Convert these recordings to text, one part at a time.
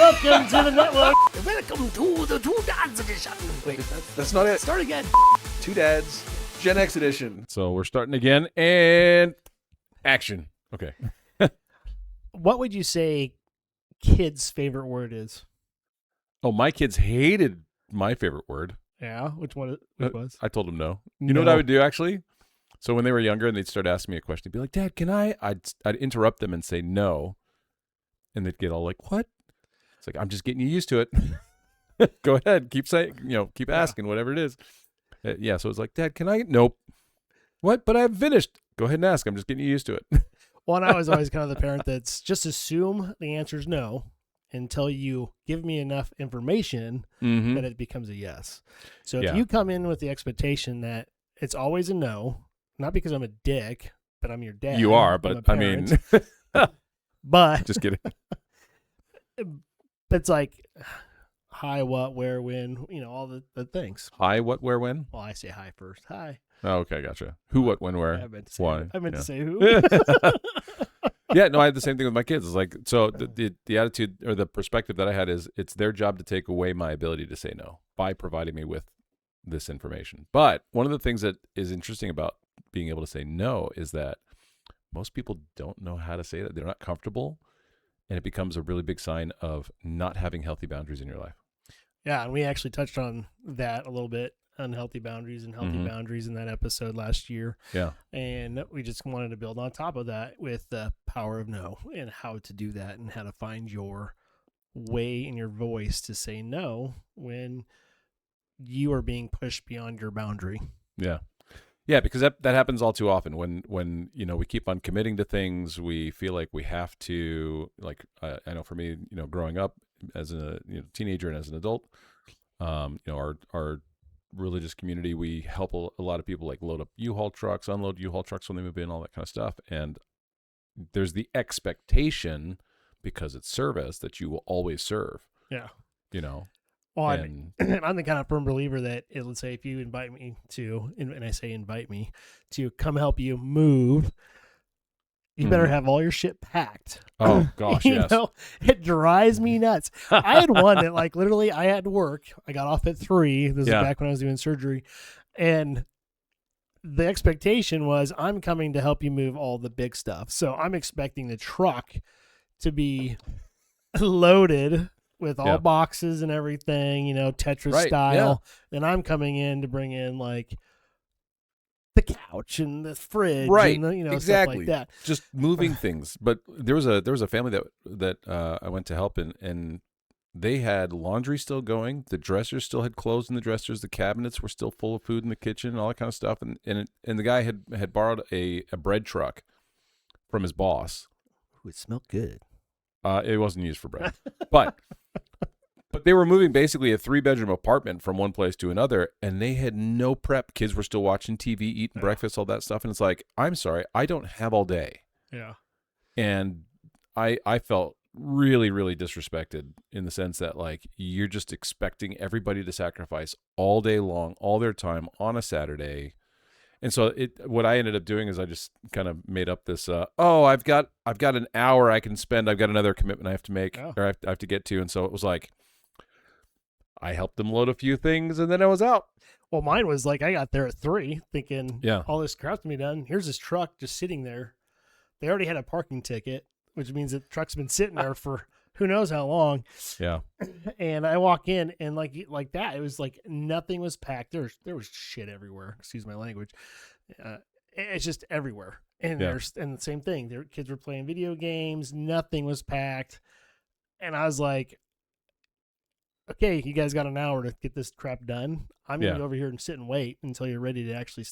Welcome to the network. Welcome to the Two Dads edition. Wait, That's not it. start again. Two Dads, Gen X edition. So we're starting again, and action. Okay. What would you say kids' favorite word is? Oh, my kids hated my favorite word. Yeah, which one it was? I told them no. You know what I would do, actually? So when they were younger and they'd start asking me a question, they'd be like, Dad, can I? I'd interrupt them and say no. And they'd get all like, what? It's like, I'm just getting you used to it. Go ahead. Keep saying, keep asking, whatever it is. Yeah, so it's like, Dad, can I? Nope. What? But I haven't finished. Go ahead and ask. I'm just getting you used to it. Well, and I was always kind of the parent that's just assume the answer is no until you give me enough information that it becomes a yes. So if you come in with the expectation that it's always a no, not because I'm a dick, but I'm your dad. You are, but I mean, but just kidding. It's like hi, what, where, when, all the things. Hi, what, where, when? Well, I say hi first. Hi. Oh, okay, gotcha. Who, what, when, where, I meant to say why? I meant to say who. Yeah, no, I had the same thing with my kids. It's like, so the attitude or the perspective that I had is it's their job to take away my ability to say no by providing me with this information. But one of the things that is interesting about being able to say no is that most people don't know how to say that. They're not comfortable, and it becomes a really big sign of not having healthy boundaries in your life. Yeah, and we actually touched on that a little bit, unhealthy boundaries and healthy boundaries in that episode last year. Yeah. And we just wanted to build on top of that with the power of no and how to do that and how to find your way in your voice to say no when you are being pushed beyond your boundary. Yeah. Yeah, because that happens all too often when we keep on committing to things. We feel like we have to, like, I know for me, growing up as a teenager and as an adult, our religious community, we help a lot of people like load up U-Haul trucks, unload U-Haul trucks when they move in, all that kind of stuff. And there's the expectation, because it's service, that you will always serve. Yeah. Well, and I'm the kind of firm believer that let's say if you invite me to, and I say invite me to come help you move, you better have all your shit packed. Oh gosh, yes. It drives me nuts. I had one that like literally I had to work. I got off at 3:00. This is back when I was doing surgery. And the expectation was I'm coming to help you move all the big stuff. So I'm expecting the truck to be loaded with all boxes and everything, Tetris style. And I'm coming in to bring in like the couch and the fridge, and stuff like that. Just moving things. But there was a family that I went to help, and they had laundry still going. The dressers still had clothes in the dressers. The cabinets were still full of food in the kitchen, all that kind of stuff. And the guy had borrowed a bread truck from his boss. Ooh, it smelled good. It wasn't used for bread, but they were moving basically a 3-bedroom apartment from one place to another, and they had no prep. Kids were still watching TV, eating breakfast, all that stuff. And it's like, I'm sorry, I don't have all day. Yeah. And I felt really, really disrespected in the sense that like you're just expecting everybody to sacrifice all day long, all their time on a Saturday. And so what I ended up doing is I just kind of made up this, I've got an hour I can spend. I've got another commitment I have to make or I have to get to. And so it was like, I helped them load a few things and then I was out. Well, mine was like, I got there at 3:00 thinking all this crap's to be done. Here's this truck just sitting there. They already had a parking ticket, which means that the truck's been sitting there for who knows how long. Yeah. And I walk in and like that, it was like nothing was packed. There was shit everywhere. Excuse my language. It's just everywhere. And and the same thing. Their kids were playing video games. Nothing was packed. And I was like, okay, you guys got an hour to get this crap done. I'm going to go over here and sit and wait until you're ready to actually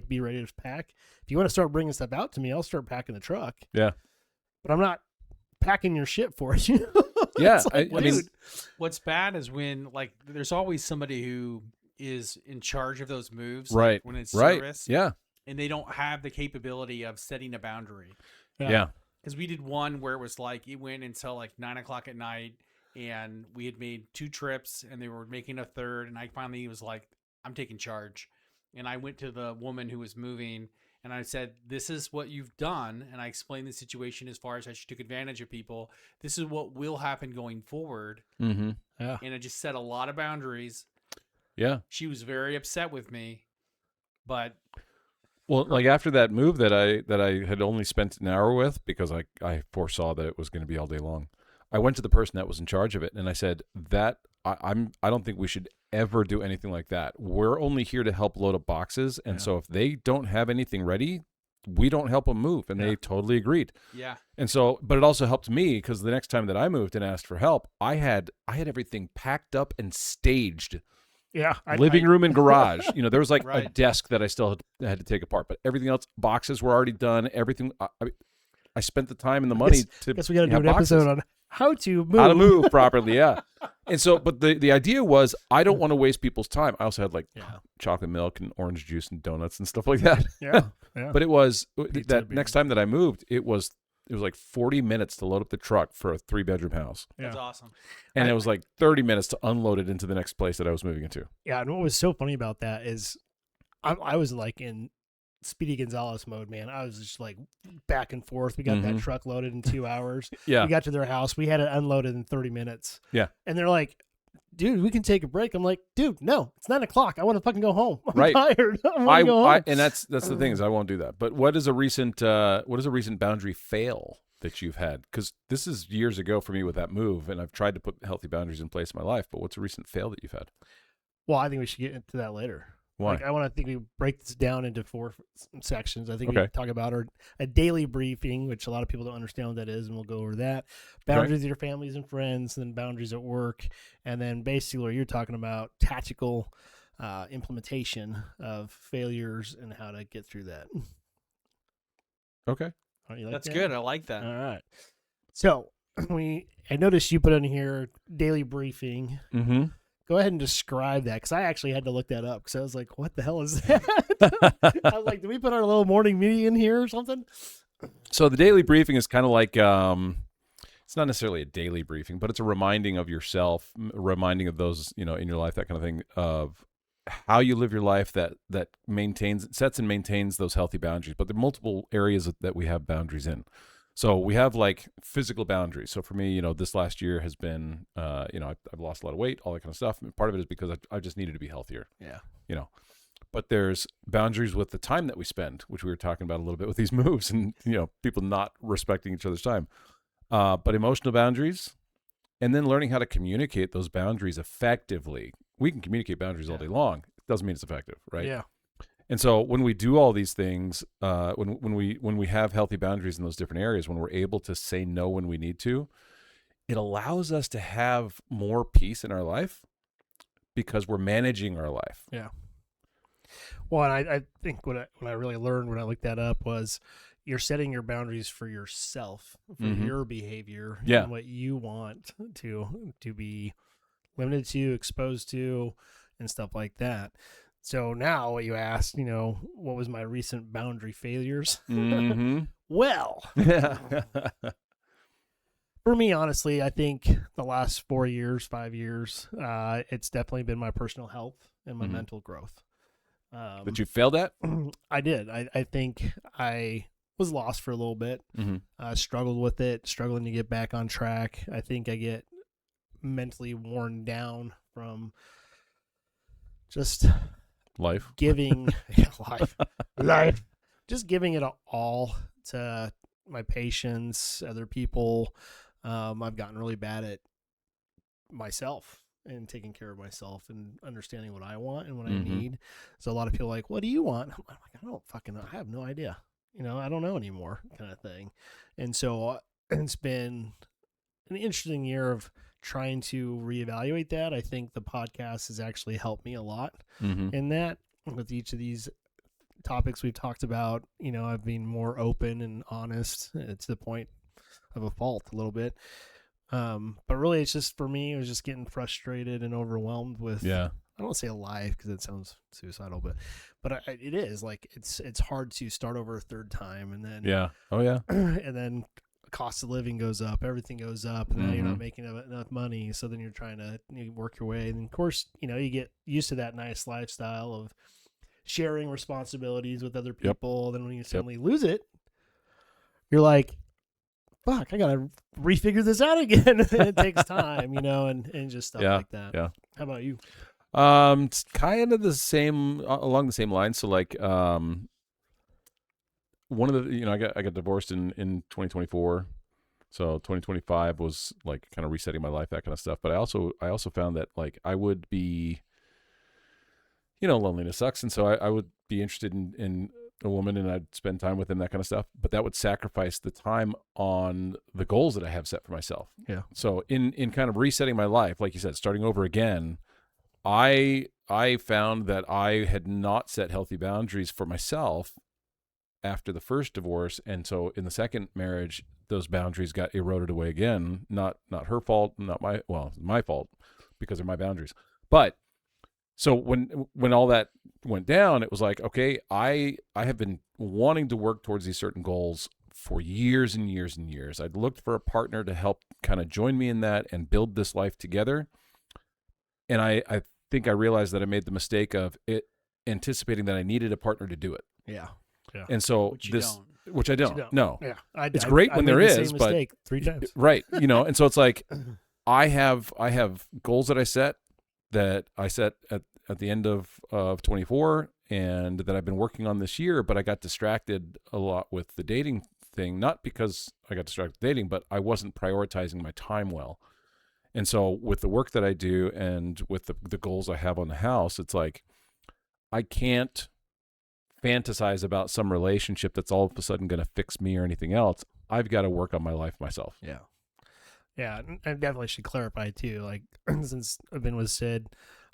be ready to pack. If you want to start bringing stuff out to me, I'll start packing the truck. Yeah. But I'm not packing your shit for you. Yeah. Like, I mean, what's bad is when there's always somebody who is in charge of those moves. Right. Like when it's service. Yeah. And they don't have the capability of setting a boundary. Yeah. Because we did one where it was like, it went until like 9:00 at night and we had made 2 trips and they were making a third. And I finally was like, I'm taking charge. And I went to the woman who was moving And I said, this is what you've done. And I explained the situation as far as how she took advantage of people. This is what will happen going forward. Mm-hmm. Yeah. And I just set a lot of boundaries. Yeah. She was very upset with me, but. Well, like after that move that I had only spent an hour with because I foresaw that it was going to be all day long, I went to the person that was in charge of it and I said that I don't think we should ever do anything like that. We're only here to help load up boxes, and so if they don't have anything ready, we don't help them move. And they totally agreed. Yeah. And so, but it also helped me because the next time that I moved and asked for help, I had everything packed up and staged. Yeah. Living room and garage. There was like a desk that I still had to take apart, but everything else, boxes were already done. Everything. I spent the time and the money to. Guess we got to do an boxes. episode on how to move properly. Yeah. And so, but the idea was I don't want to waste people's time. I also had like chocolate milk and orange juice and donuts and stuff like that. Yeah. But it was that next time that I moved, it was like 40 minutes to load up the truck for a 3-bedroom house. Yeah. That's awesome. And it was like 30 minutes to unload it into the next place that I was moving into. Yeah. And what was so funny about that is I was like in Speedy Gonzalez mode, man. I was just like back and forth. We got that truck loaded in 2 hours. Yeah. We got to their house. We had it unloaded in 30 minutes. Yeah. And they're like, dude, we can take a break. I'm like, dude, no, it's 9 o'clock. I want to fucking go home. I'm tired. I want to go home. And that's the thing is I won't do that. But what is a recent boundary fail that you've had? Because this is years ago for me with that move, and I've tried to put healthy boundaries in place in my life. But what's a recent fail that you've had? Well, I think we should get into that later. Why? I want to think we break this down into 4 sections. I think we talk about a daily briefing, which a lot of people don't understand what that is, and we'll go over that. Boundaries with your families and friends, and then boundaries at work, and then basically what you're talking about, tactical implementation of failures and how to get through that. Okay. That's good. I like that. All right. So I noticed you put in here daily briefing. Mm-hmm. Go ahead and describe that, because I actually had to look that up because I was like, what the hell is that? I was like, did we put our little morning meeting in here or something? So the daily briefing is kind of like, it's not necessarily a daily briefing, but it's a reminding of yourself, reminding of those, in your life, that kind of thing, of how you live your life that sets and maintains those healthy boundaries. But there are multiple areas that we have boundaries in. So we have like physical boundaries. So for me, this last year has been, I've lost a lot of weight, all that kind of stuff. And part of it is because I just needed to be healthier. Yeah. But there's boundaries with the time that we spend, which we were talking about a little bit with these moves and, people not respecting each other's time. But emotional boundaries, and then learning how to communicate those boundaries effectively. We can communicate boundaries all day long. It doesn't mean it's effective, right? Yeah. And so when we do all these things, when we have healthy boundaries in those different areas, when we're able to say no when we need to, it allows us to have more peace in our life because we're managing our life. Yeah. Well, and I think what I really learned when I looked that up was you're setting your boundaries for yourself, for your behavior, and what you want to be limited to, exposed to, and stuff like that. So now what you asked, what was my recent boundary failures? Mm-hmm. Well, for me, honestly, I think the last 4 years, 5 years, it's definitely been my personal health and my mental growth. That you failed at? I did. I think I was lost for a little bit. Struggled with it, struggling to get back on track. I think I get mentally worn down from just giving life, just giving it all to my patients, other people. I've gotten really bad at myself and taking care of myself and understanding what I want and what I need. So a lot of people are like, what do you want? I'm like, I don't fucking know. I have no idea. I don't know anymore, kind of thing. And so it's been an interesting year of trying to reevaluate that. I think the podcast has actually helped me a lot in that. With each of these topics we've talked about, I've been more open and honest. It's the point of a fault a little bit. But really it's just, for me, it was just getting frustrated and overwhelmed with, I don't want to say life because it sounds suicidal, but it is like, it's hard to start over a third time. And then, and then cost of living goes up, everything goes up, and then you're not making enough money. So then you're trying to work your way. And of course, you get used to that nice lifestyle of sharing responsibilities with other people. Then when you suddenly lose it, you're like, fuck, I gotta refigure this out again. It takes time, and just stuff like that. Yeah. How about you? It's kind of along the same lines. So like, one of the, I got divorced in 2024. So 2025 was like kind of resetting my life, that kind of stuff. But I also found that like I would be, loneliness sucks. And so I would be interested in a woman and I'd spend time with them, that kind of stuff. But that would sacrifice the time on the goals that I have set for myself. Yeah. So in kind of resetting my life, like you said, starting over again, I found that I had not set healthy boundaries for myself after the first divorce. And so in the second marriage, those boundaries got eroded away again. Not her fault, my fault, because they're my boundaries. But so when all that went down, it was like, okay, I have been wanting to work towards these certain goals for years and years and years. I'd looked for a partner to help kind of join me in that and build this life together. And I think I realized that I made the mistake of anticipating that I needed a partner to do it. Yeah. Yeah. And so which I don't. No. Yeah. It's great when there is, but but 3 times. Right. And so it's like, I have goals that I set at the end of 24 and that I've been working on this year, but I got distracted a lot with the dating thing, not because I got distracted with dating, but I wasn't prioritizing my time well. And so with the work that I do and with the goals I have on the house, it's like, I can't fantasize about some relationship that's all of a sudden going to fix me or anything else. I've got to work on my life myself. Yeah. Yeah. I definitely should clarify too. Like, since I've been with Sid,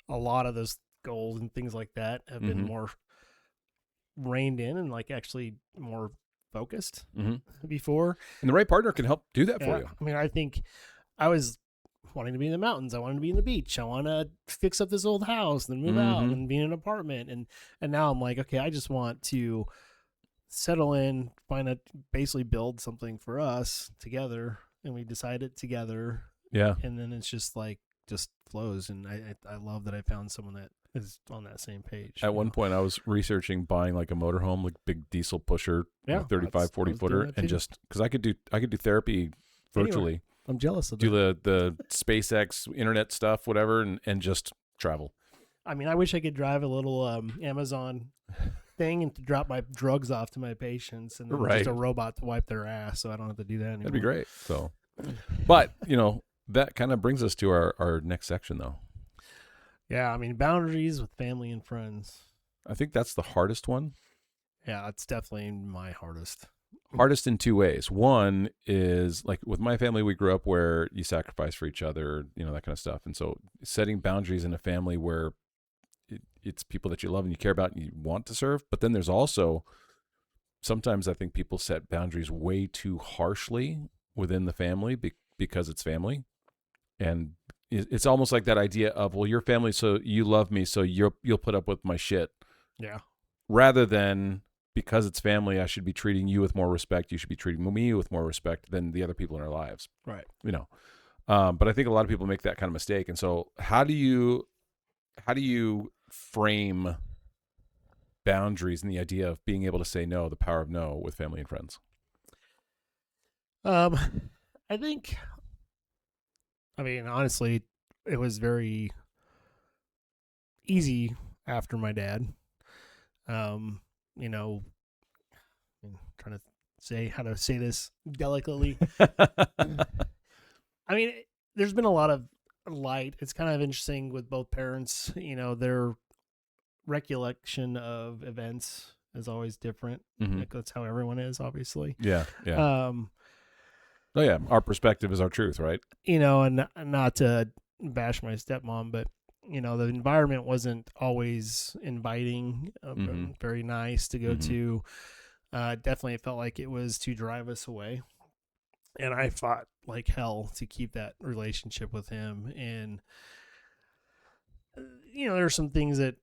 a lot of those goals and things like that have been more reined in and like actually more focused before. And the right partner can help do that for you. I mean, I think I was wanting to be in the mountains. I wanted to be in the beach. I want to fix up this old house and then move out and be in an apartment. And now I'm like, okay, I just want to settle in, basically build something for us together. And we decide it together. Yeah. And then it's just flows. And I love that I found someone that is on that same page. At one point I was researching buying like a motorhome, like big diesel pusher, 35, 40 footer. And just cause I could do therapy virtually. Anyway. I'm jealous of that. Do the SpaceX internet stuff, whatever, and just travel. I mean, I wish I could drive a little Amazon thing and to drop my drugs off to my patients and then just a robot to wipe their ass so I don't have to do that anymore. That'd be great. So, but, that kind of brings us to our next section, though. Yeah, I mean, boundaries with family and friends. I think that's the hardest one. Yeah, it's definitely my hardest. Hardest in two ways. One is like with my family, we grew up where you sacrifice for each other, that kind of stuff. And so setting boundaries in a family where it's people that you love and you care about and you want to serve. But then there's also, sometimes I think people set boundaries way too harshly within the family because it's family. And it's almost like that idea of, well, you're family, so you love me, so you'll put up with my shit. Yeah. Rather than, because it's family, I should be treating you with more respect. You should be treating me with more respect than the other people in our lives. Right. But I think a lot of people make that kind of mistake. And so how do you frame boundaries and the idea of being able to say no, the power of no with family and friends? I think, honestly, it was very easy after my dad. I'm trying to say how to say this delicately. There's been a lot of light. It's kind of interesting with both parents, their recollection of events is always different. Like, that's how everyone is, obviously. Yeah. Our perspective is our truth, right? And not to bash my stepmom, but the environment wasn't always inviting, very nice to go to. Definitely felt like it was to drive us away. And I fought like hell to keep that relationship with him. And, there are some things that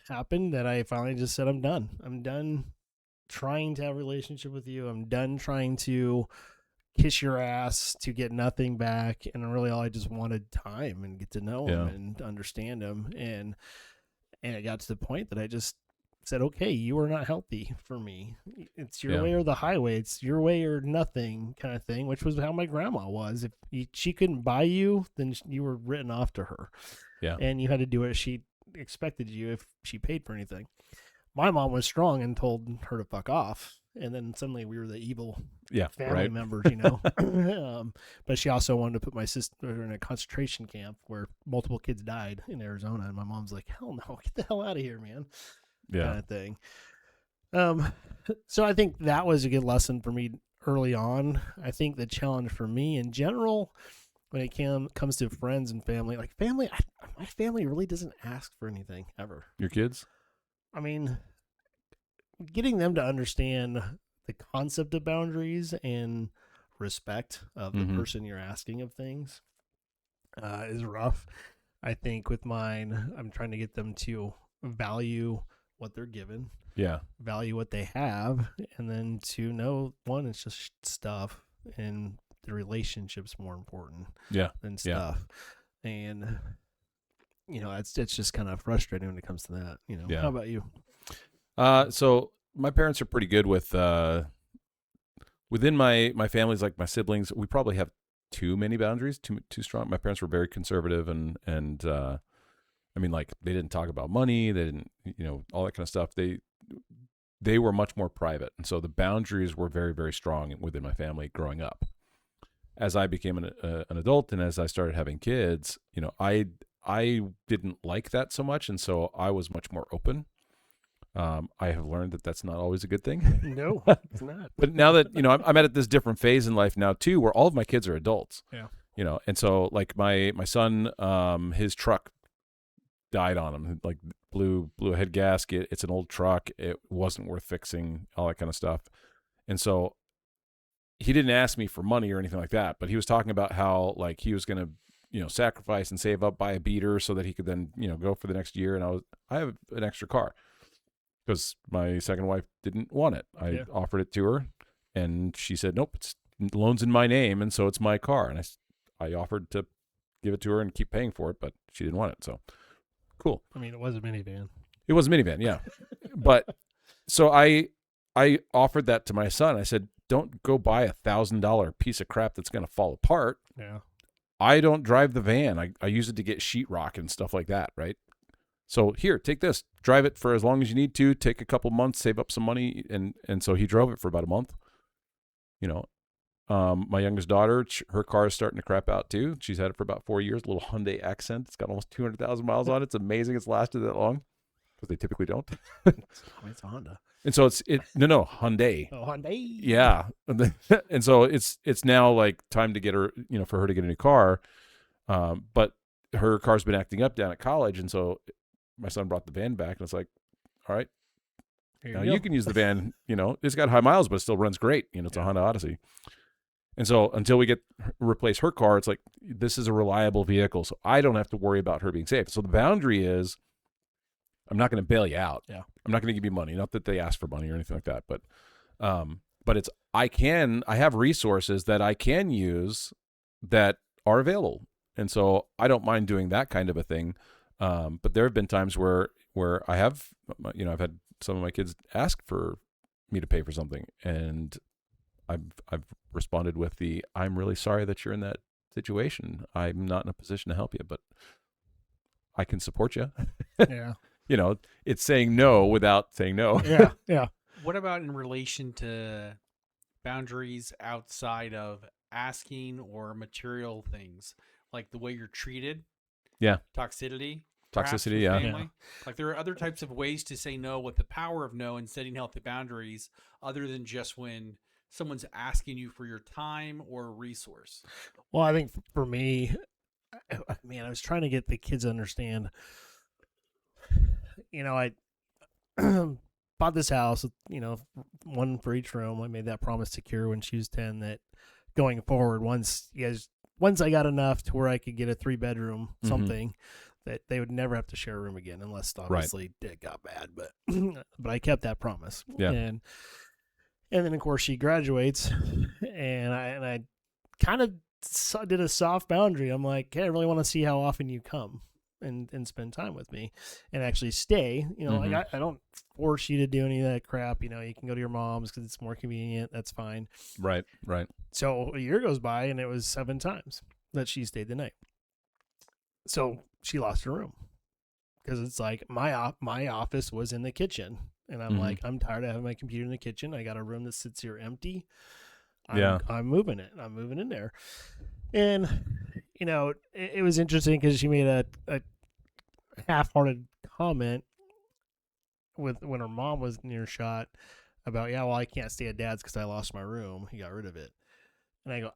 happened that I finally just said, I'm done. I'm done trying to have a relationship with you. I'm done trying to kiss your ass to get nothing back. And really all I just wanted time and get to know him and understand him. And it got to the point that I just said, okay, you are not healthy for me. It's your Yeah. way or the highway. It's your way or nothing kind of thing, which was how my grandma was. If she couldn't buy you, then you were written off to her. Yeah. And you had to do what she expected you if she paid for anything. My mom was strong and told her to fuck off. And then suddenly we were the evil family members, you know. But she also wanted to put my sister in a concentration camp where multiple kids died in Arizona. And my mom's like, hell no, get the hell out of here, man. Kind of thing. So I think that was a good lesson for me early on. I think the challenge for me in general, when it comes to friends and family, like family, my family really doesn't ask for anything ever. Your kids? I mean, getting them to understand the concept of boundaries and respect of the person you're asking of things is rough. I think with mine, I'm trying to get them to value what they're given, value what they have, and then to know, one, it's just stuff, and the relationship's more important than stuff. And you know, it's just kind of frustrating when it comes to that, you know. How about you? So my parents are pretty good with within my families, like my siblings, we probably have too many boundaries, too strong. My parents were very conservative, and I mean, like, they didn't talk about money, they didn't, you know, all that kind of stuff. They were much more private, and so the boundaries were very, very strong within my family growing up. As I became an adult and as I started having kids, you know, I didn't like that so much, and so I was much more open. I have learned that that's not always a good thing. No, it's not. But now that, you know, I'm at this different phase in life now too, where all of my kids are adults. Yeah. You know, and so like my son, his truck died on him, like blew a head gasket. It's an old truck. It wasn't worth fixing, all that kind of stuff. And so he didn't ask me for money or anything like that, but he was talking about how, like, he was going to, you know, sacrifice and save up, buy a beater so that he could then, you know, go for the next year. And I have an extra car because my second wife didn't want it. I offered it to her, and she said, nope, it's loan's in my name, and so it's my car. And I offered to give it to her and keep paying for it, but she didn't want it. So cool. I mean, it was a minivan. It was a minivan, yeah. But so I offered that to my son. I said, don't go buy $1,000 piece of crap that's going to fall apart. Yeah. I don't drive the van. I use it to get sheetrock and stuff like that, right? So here, take this, drive it for as long as you need to, take a couple months, save up some money. And so he drove it for about a month. You know, my youngest daughter, her car is starting to crap out too. She's had it for about 4 years, a little Hyundai Accent. It's got almost 200,000 miles on it. It's amazing it's lasted that long, because they typically don't. It's a Honda. And so no, Hyundai. Oh, Hyundai. Yeah. And so it's now like time to get her, you know, for her to get a new car. But her car's been acting up down at college. And so my son brought the van back, and it's like, all right, now you can use the van. You know, it's got high miles, but it still runs great. You know, it's a Honda Odyssey. And so until we replace her car, it's like, this is a reliable vehicle, so I don't have to worry about her being safe. So the boundary is, I'm not going to bail you out. Yeah. I'm not going to give you money. Not that they ask for money or anything like that, but it's, I have resources that I can use that are available. And so I don't mind doing that kind of a thing. But there have been times where I have, you know, I've had some of my kids ask for me to pay for something, and I've responded with I'm really sorry that you're in that situation. I'm not in a position to help you, but I can support you. Yeah. You know, it's saying no without saying no. Yeah. Yeah. What about in relation to boundaries outside of asking or material things, like the way you're treated? Yeah. Toxicity, Yeah. family. Like, there are other types of ways to say no with the power of no and setting healthy boundaries, other than just when someone's asking you for your time or a resource. Well, I think for me, man, I was trying to get the kids to understand, you know, I bought this house, you know, one for each room. I made that promise to Kira when she was 10 that going forward, once I got enough to where I could get a 3-bedroom something, that they would never have to share a room again, unless obviously it got bad. But I kept that promise. Yeah. And then of course she graduates, and I kind of did a soft boundary. I'm like, hey, I really want to see how often you come. and spend time with me and actually stay. You know, like I don't force you to do any of that crap. You know, you can go to your mom's because it's more convenient. That's fine. Right. So a year goes by and it was 7 times that she stayed the night. So she lost her room because it's like my office was in the kitchen. And I'm like, I'm tired of having my computer in the kitchen. I got a room that sits here empty. I'm moving it. I'm moving in there. And, you know, it was interesting because she made a half-hearted comment when her mom was near shot about, yeah, well, I can't stay at Dad's because I lost my room. He got rid of it. And I go,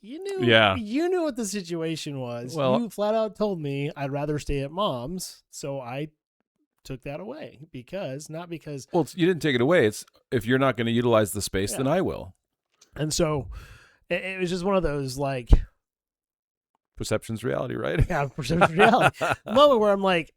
you knew what the situation was. Well, you flat out told me I'd rather stay at Mom's, so I took that away not because well, you didn't take it away. It's if you're not going to utilize the space, then I will. And so it was just one of those like perception's reality, right? Yeah, perception's reality. Moment where I'm like,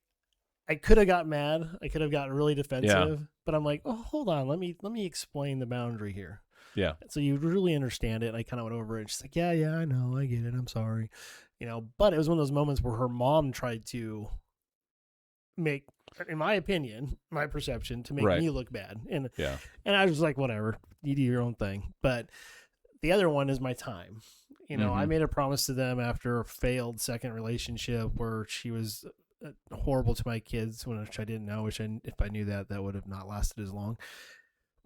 I could have got mad, I could have gotten really defensive, but I'm like, oh, hold on, let me explain the boundary here. Yeah. So you really understand it. And I kind of went over it. She's like, yeah, I know, I get it. I'm sorry, you know. But it was one of those moments where her mom tried to make, in my opinion, my perception, to make me look bad. And I was like, whatever, you do your own thing. But the other one is my time. You know, I made a promise to them after a failed second relationship where she was horrible to my kids, which I didn't know. Which if I knew that would have not lasted as long.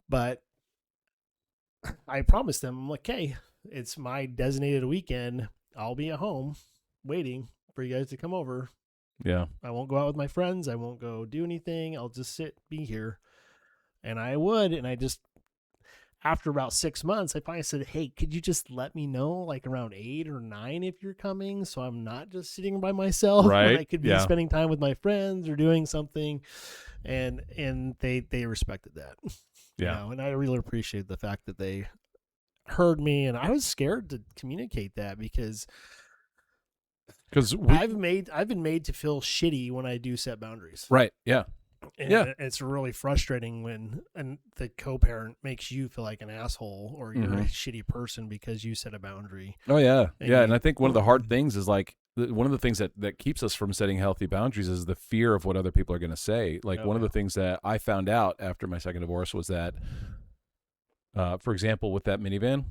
But I promised them, I'm like, hey, it's my designated weekend. I'll be at home waiting for you guys to come over. Yeah. I won't go out with my friends. I won't go do anything. I'll just be here. And I would. And I just, after about 6 months, I finally said, hey, could you just let me know like around 8 or 9 if you're coming, so I'm not just sitting by myself. Right. I could be spending time with my friends or doing something. And they respected that. Yeah. You know, and I really appreciate the fact that they heard me, and I was scared to communicate that because I've been made to feel shitty when I do set boundaries. Right. Yeah. And it's really frustrating when the co-parent makes you feel like an asshole or you're a shitty person because you set a boundary. Oh yeah. And I think one of the hard things is like one of the things that keeps us from setting healthy boundaries is the fear of what other people are going to say. Like one of the things that I found out after my second divorce was that, for example, with that minivan,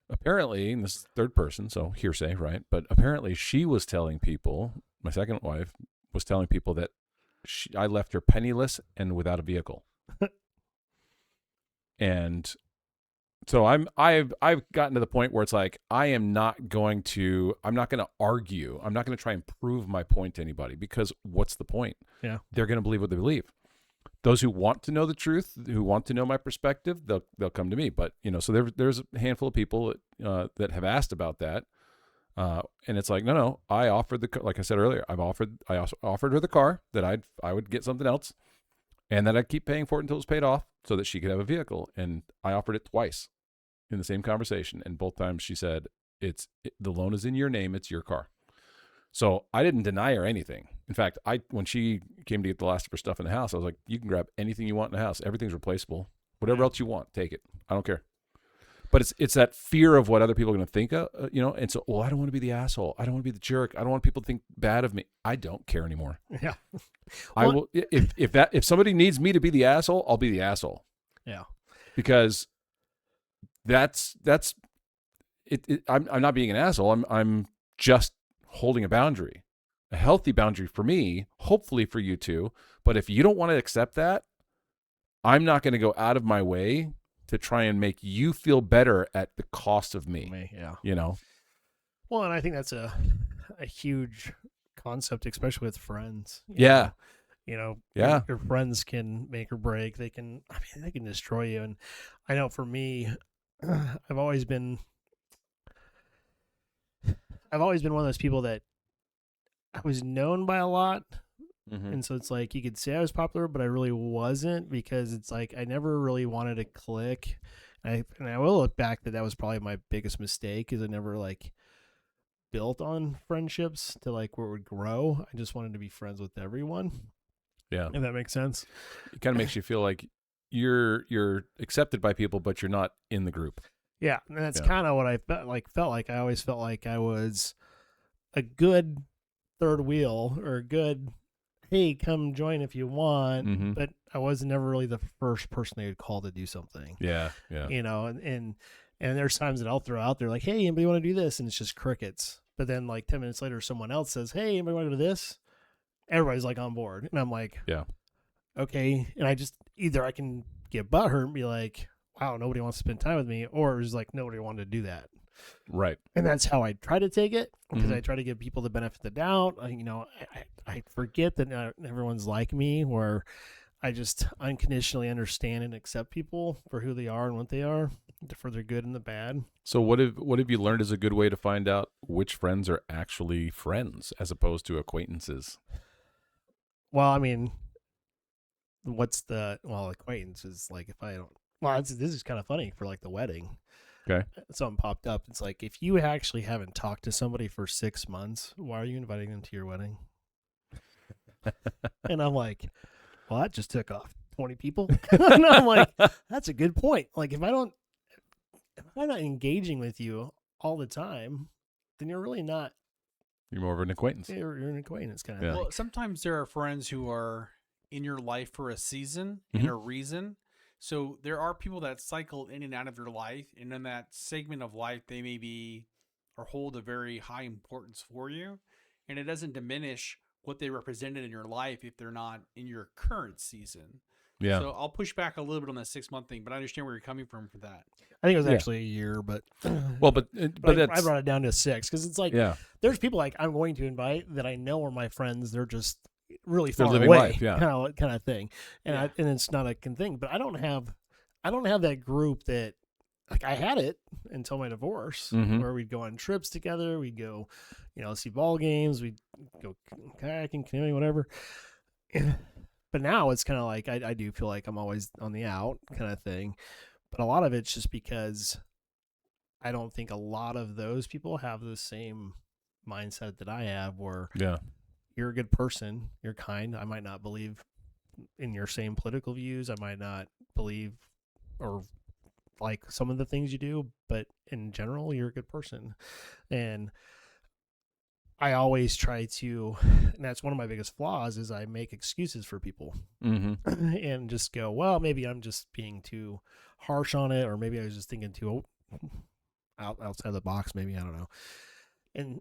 apparently, and this is third person, so hearsay, right? But apparently she was telling people, my second wife was telling people that I left her penniless and without a vehicle. And so I've gotten to the point where it's like, I'm not going to argue. I'm not going to try and prove my point to anybody because what's the point? Yeah. They're going to believe what they believe. Those who want to know the truth, who want to know my perspective, they'll come to me. But, you know, so there's a handful of people that have asked about that. And it's like, no, I offered like I said earlier, I also offered her the car that I would get something else and that I'd keep paying for it until it was paid off so that she could have a vehicle. And I offered it twice in the same conversation. And both times she said, the loan is in your name. It's your car. So I didn't deny her anything. In fact, when she came to get the last of her stuff in the house, I was like, you can grab anything you want in the house. Everything's replaceable. Whatever else you want, take it. I don't care. But it's that fear of what other people are going to think of, you know. And so, well, I don't want to be the asshole. I don't want to be the jerk. I don't want people to think bad of me. I don't care anymore. Yeah. I will. If somebody needs me to be the asshole, I'll be the asshole. Yeah. Because that's it. I'm not being an asshole. I'm just holding a boundary, a healthy boundary for me, hopefully for you too. But if you don't want to accept that, I'm not going to go out of my way to try and make you feel better at the cost of me. Yeah. You know? Well, and I think that's a huge concept, especially with friends. Yeah. You know, yeah. Your friends can make or break. They can destroy you. And I know for me, I've always been one of those people that I was known by a lot. Mm-hmm. And so it's like you could say I was popular, but I really wasn't because it's like I never really wanted to click. And I will look back that was probably my biggest mistake is I never like built on friendships to like where it would grow. I just wanted to be friends with everyone. Yeah. If that makes sense. It kind of makes you feel like you're accepted by people, but you're not in the group. Yeah. And that's kind of what I felt like. I always felt like I was a good third wheel or a good, hey, come join if you want, but I was never really the first person they would call to do something. Yeah. And there's times that I'll throw out there like, hey, anybody want to do this? And it's just crickets. But then like 10 minutes later, someone else says, hey, anybody want to do this? Everybody's like on board. And I'm like, yeah, okay. And I just, either I can get butthurt and be like, wow, nobody wants to spend time with me, or it's like nobody wanted to do that. Right. And that's how I try to take it, because I try to give people the benefit of the doubt. I forget that not everyone's like me, where I just unconditionally understand and accept people for who they are and what they are, for their good and the bad. So what have you learned is a good way to find out which friends are actually friends as opposed to acquaintances? Well, I mean, acquaintance is like, if I don't, this is kind of funny for like the wedding. Okay. Something popped up. It's like, if you actually haven't talked to somebody for 6 months, why are you inviting them to your wedding? And I'm like, well, that just took off 20 people. And I'm like, that's a good point. Like, if I'm not engaging with you all the time, then you're really not. You're more of an acquaintance. You're an acquaintance kind of thing. Well, sometimes there are friends who are in your life for a season and a reason. So there are people that cycle in and out of your life, and in that segment of life, they may be or hold a very high importance for you, and it doesn't diminish what they represented in your life if they're not in your current season. Yeah. So I'll push back a little bit on that 6 month thing, but I understand where you're coming from for that. I think it was actually a year, but I brought it down to 6, because it's like, there's people like I'm going to invite that I know are my friends. They're just really far living away, life, kind of thing, and and it's not a thing. But I don't have that group that, like, I had it until my divorce, where we'd go on trips together, we'd go, see ball games, we'd go kayaking, canoeing, whatever. But now it's kind of like I do feel like I'm always on the out kind of thing. But a lot of it's just because I don't think a lot of those people have the same mindset that I have, where you're a good person, you're kind. I might not believe in your same political views. I might not believe or like some of the things you do, but in general, you're a good person. And I always try to, and that's one of my biggest flaws, is I make excuses for people and just go, well, maybe I'm just being too harsh on it, or maybe I was just thinking too outside the box, maybe, I don't know.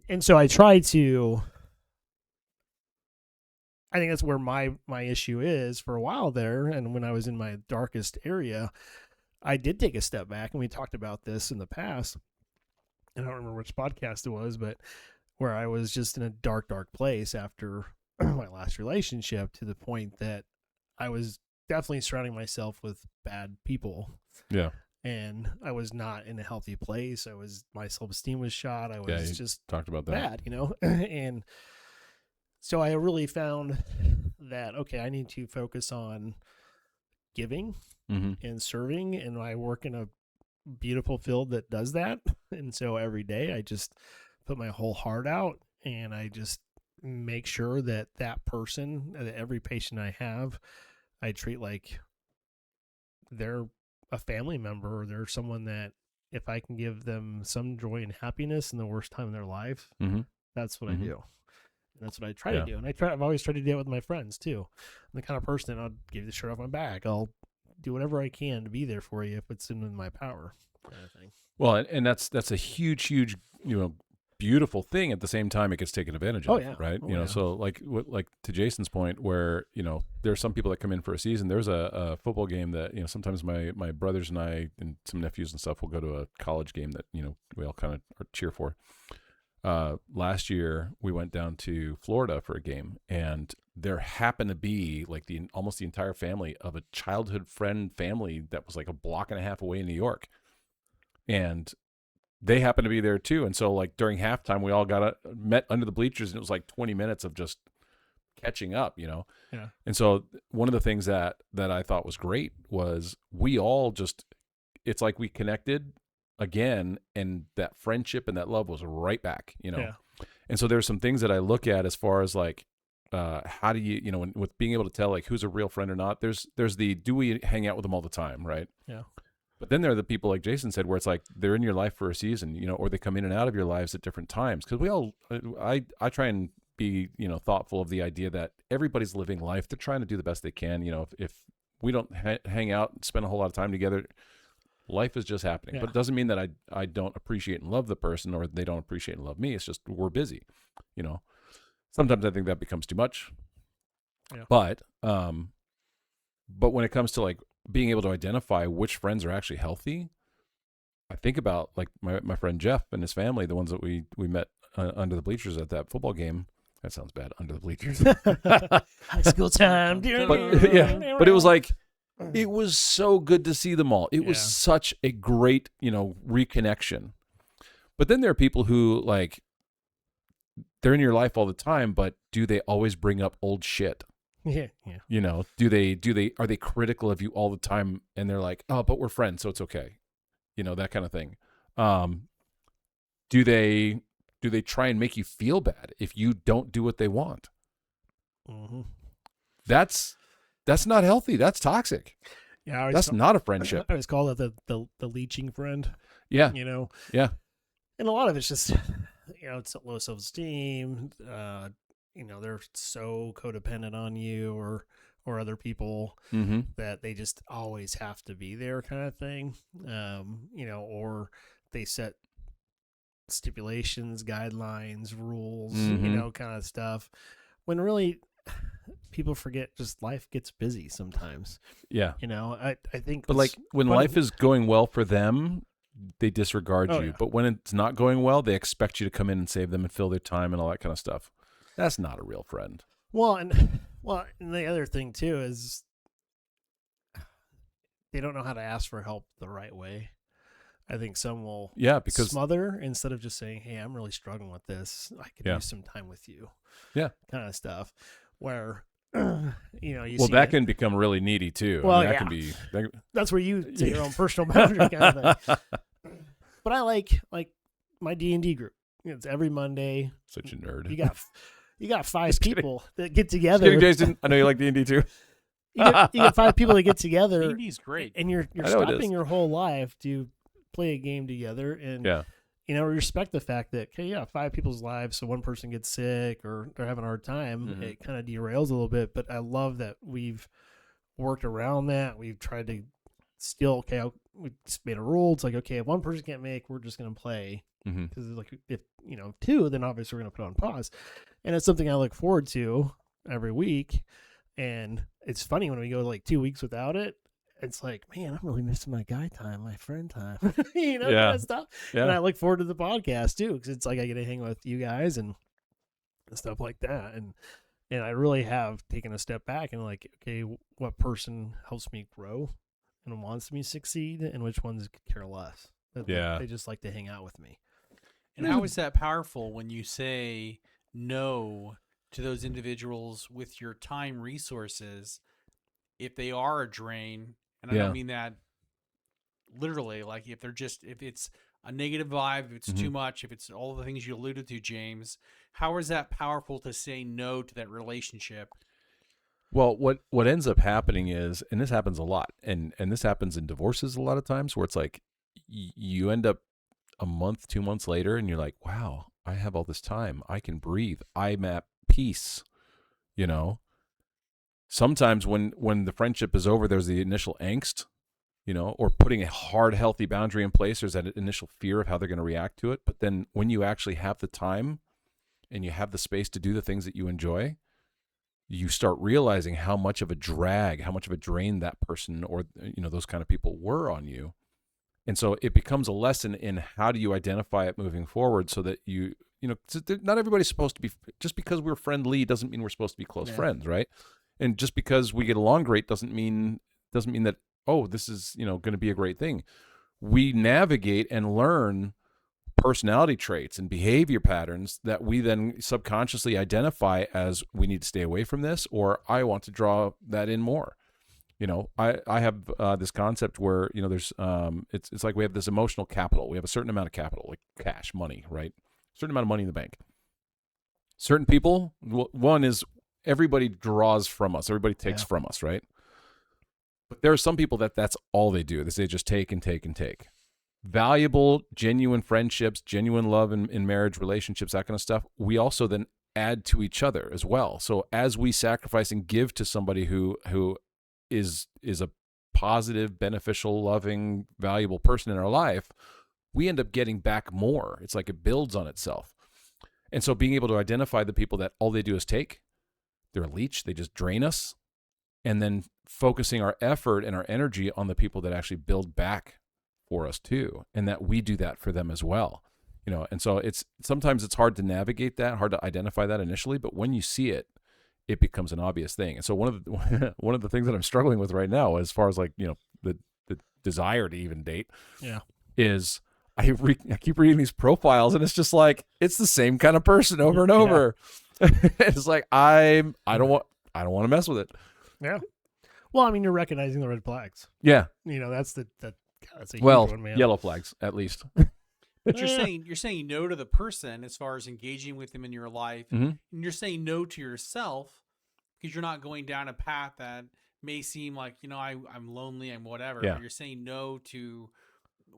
And so I try to, I think that's where my issue is for a while there. And when I was in my darkest area, I did take a step back, and we talked about this in the past. I don't remember which podcast it was, but where I was just in a dark, dark place after my last relationship, to the point that I was definitely surrounding myself with bad people. Yeah. And I was not in a healthy place. My self-esteem was shot. I was just talked about that. bad, And so I really found that, okay, I need to focus on giving and serving, and I work in a beautiful field that does that. And so every day I just put my whole heart out, and I just make sure that person, that every patient I have, I treat like they're a family member, or they're someone that, if I can give them some joy and happiness in the worst time in their life, that's what I do. And that's what I try to do. And I've always tried to do it with my friends too. I'm the kind of person that I'll give you the shirt off my back. I'll do whatever I can to be there for you if it's in my power, kind of thing. Well, and that's a huge, beautiful thing. At the same time, it gets taken advantage of, right? So like to Jason's point, where there are some people that come in for a season. There's a football game that sometimes my brothers and I and some nephews and stuff will go to a college game that we all kind of cheer for. Last year we went down to Florida for a game, and there happened to be like almost the entire family of a childhood friend family that was like a block and a half away in New York, and they happened to be there too. And so like during halftime, we all met under the bleachers, and it was like 20 minutes of just catching up, Yeah. And so one of the things that I thought was great was we all it's like we connected again, and that friendship and that love was right back, Yeah. And so there's some things that I look at as far as like, how do you, with being able to tell like who's a real friend or not, there's do we hang out with them all the time, right? Yeah. But then there are the people like Jason said, where it's like they're in your life for a season, you know, or they come in and out of your lives at different times. Because I try and be, you know, thoughtful of the idea that everybody's living life. They're trying to do the best they can. You know, if we don't hang out and spend a whole lot of time together, life is just happening. Yeah. But it doesn't mean that I don't appreciate and love the person, or they don't appreciate and love me. It's just we're busy, you know. Sometimes I think that becomes too much. Yeah. But when it comes to like being able to identify which friends are actually healthy, I think about like my friend Jeff and his family, the ones that we met under the bleachers at that football game. That sounds bad, under the bleachers. High school time. But, yeah, but it was like, it was so good to see them all. It was such a great, you know, reconnection. But then there are people who like, they're in your life all the time, but do they always bring up old shit? Yeah. You know, are they critical of you all the time? And they're like, oh, but we're friends, so it's okay. You know, that kind of thing. Do they try and make you feel bad if you don't do what they want? Mm-hmm. That's not healthy. That's toxic. Yeah, that's not a friendship. I always call it the leeching friend. Yeah, you know. Yeah, and a lot of it's just, you know, it's low self-esteem. You know, they're so codependent on you or other people that they just always have to be there, kind of thing. You know, or they set stipulations, guidelines, rules, you know, kind of stuff. When really people forget, just life gets busy sometimes. Yeah. You know, I think. But like when life is going well for them, they disregard you. Yeah. But when it's not going well, they expect you to come in and save them and fill their time and all that kind of stuff. That's not a real friend. Well, and the other thing too is they don't know how to ask for help the right way. I think some will because smother instead of just saying, hey, I'm really struggling with this. I could use some time with you. Yeah. Kind of stuff where, you know, that can become really needy too. Well, I mean, that can be. That's where you set your own personal boundary kind of thing. But I like my D&D group. It's every Monday. Such a nerd. You got 5 people that get together. Just kidding, Jason. I know you like D&D too. You get 5 people that get together. D&D's great. And you're stopping your whole life to play a game together and you know, respect the fact that 5 people's lives, so one person gets sick or they're having a hard time, it kind of derails a little bit. But I love that we've worked around that. We've tried to still we just made a rule. It's like, okay, if one person can't make, we're just going to play. Because like if you know 2, then obviously we're going to put it on pause. And it's something I look forward to every week. And it's funny when we go like 2 weeks without it. It's like, man, I'm really missing my guy time, my friend time, you know, kind of stuff. Yeah. And I look forward to the podcast too, because it's like I get to hang with you guys and stuff like that. And I really have taken a step back and like, okay, what person helps me grow and wants me to succeed, and which ones could care less. They just like to hang out with me. And how is that powerful when you say no to those individuals with your time resources if they are a drain? And I don't mean that literally, like if it's a negative vibe, if it's too much, if it's all the things you alluded to, James, how is that powerful to say no to that relationship? Well, what ends up happening is, and this happens a lot, and this happens in divorces a lot of times, where it's like you end up a month, 2 months later, and you're like, wow, I have all this time. I can breathe. I'm at peace, you know? Sometimes when the friendship is over, there's the initial angst, you know, or putting a hard, healthy boundary in place. There's that initial fear of how they're going to react to it. But then when you actually have the time and you have the space to do the things that you enjoy, you start realizing how much of a drag, how much of a drain that person or, you know, those kind of people were on you. And so it becomes a lesson in how do you identify it moving forward so that you know, not everybody's supposed to be, just because we're friendly doesn't mean we're supposed to be close friends, right? And just because we get along great doesn't mean that, oh, this is, you know, going to be a great thing. We navigate and learn personality traits and behavior patterns that we then subconsciously identify as we need to stay away from this, or I want to draw that in more. You know, I have this concept where, you know, there's it's like we have this emotional capital. We have a certain amount of capital, like cash, money, right? Certain amount of money in the bank. Certain people, one is everybody draws from us. Everybody takes from us, right? But there are some people that's all they do. They just take and take and take. Valuable, genuine friendships, genuine love in marriage, relationships, that kind of stuff, we also then add to each other as well. So as we sacrifice and give to somebody who is a positive, beneficial, loving, valuable person in our life, we end up getting back more. It's like it builds on itself. And so being able to identify the people that all they do is take, they're a leech, they just drain us, and then focusing our effort and our energy on the people that actually build back for us too, and that we do that for them as well. And so sometimes it's hard to navigate that, hard to identify that initially, but when you see it, it becomes an obvious thing. And so one of the things that I'm struggling with right now, as far as like, the desire to even date, is I keep reading these profiles, and it's just like, it's the same kind of person over and over. It's like, I don't want to mess with it. Yeah. Well, I mean, you're recognizing the red flags. Yeah. That's a huge one, man. Yellow flags at least. But you're saying no to the person as far as engaging with them in your life, and you're saying no to yourself because you're not going down a path that may seem like, I'm lonely, I'm whatever. Yeah. But you're saying no to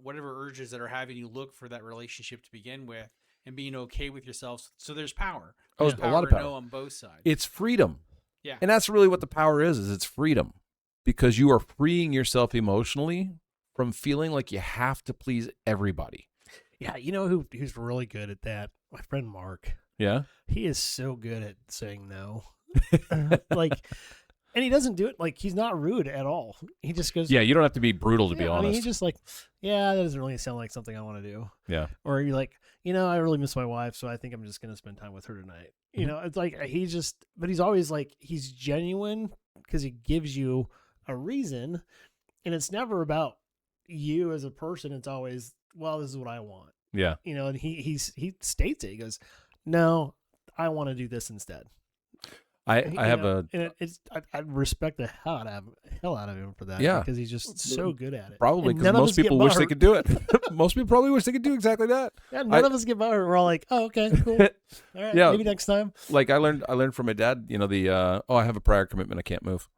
whatever urges that are having you look for that relationship to begin with, and being okay with yourself. So there's power. There's a lot of power. No on both sides. It's freedom. Yeah. And that's really what the power is it's freedom, because you are freeing yourself emotionally from feeling like you have to please everybody. Yeah. Who's really good at that? My friend Mark. Yeah. He is so good at saying no. And he doesn't do it like, he's not rude at all. He just goes, yeah, you don't have to be brutal to be honest. I mean, he's just like, that doesn't really sound like something I want to do. Yeah. Or you're like, I really miss my wife, so I think I'm just going to spend time with her tonight. It's like, but he's always like, he's genuine because he gives you a reason, and it's never about you as a person. It's always, well, this is what I want. Yeah. And he states it. He goes, no, I want to do this instead. I respect the hell out of him for that. Yeah. Because he's just so good at it. Probably because most people wish they could do it. Most people probably wish they could do exactly that. Yeah, none of us get by. We're all like, oh, okay, cool. All right, maybe next time. Like I learned from my dad, I have a prior commitment, I can't move.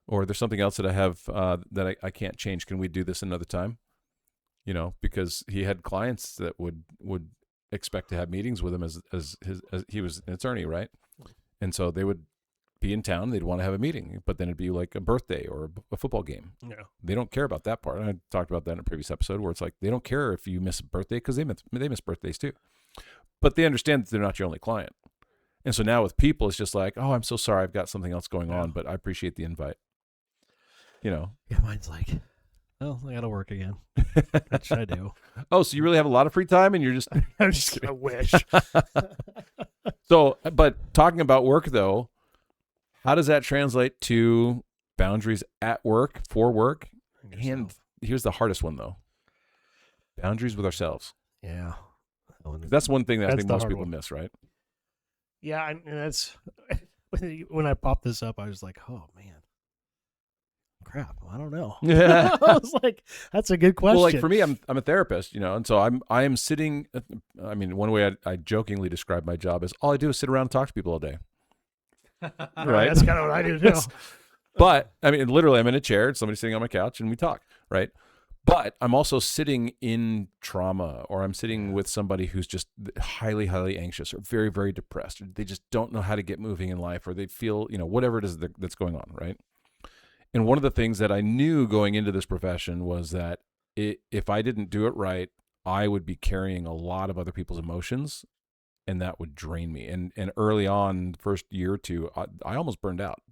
Or there's something else that I have that I can't change. Can we do this another time? Because he had clients that would expect to have meetings with him as he was an attorney, right? And so they would be in town, they'd want to have a meeting, but then it'd be like a birthday or a football game. Yeah. They don't care about that part. And I talked about that in a previous episode where it's like, they don't care if you miss a birthday because they miss birthdays too. But they understand that they're not your only client. And so now with people, it's just like, oh, I'm so sorry, I've got something else going on, but I appreciate the invite. Yeah, mine's like, oh, I got to work again. Which I do. Oh, so you really have a lot of free time and you're just... I'm just kidding. I wish. So, but talking about work though, how does that translate to boundaries at work, for work? And here's the hardest one though. Boundaries with ourselves. Yeah. That's one thing that I think most people miss, right? Yeah, and that's... When I popped this up, I was like, oh, man. Crap, I don't know. Yeah. I was like, that's a good question. Well, like for me, I'm a therapist, and so I am sitting. I mean, one way I jokingly describe my job is all I do is sit around and talk to people all day. Right. That's kind of what I do too. But I mean, literally, I'm in a chair, somebody's sitting on my couch, and we talk. Right. But I'm also sitting in trauma, or I'm sitting with somebody who's just highly, highly anxious, or very, very depressed, or they just don't know how to get moving in life, or they feel, whatever it is that's going on. Right. And one of the things that I knew going into this profession was that if I didn't do it right, I would be carrying a lot of other people's emotions, and that would drain me. And early on, the first year or two, I almost burned out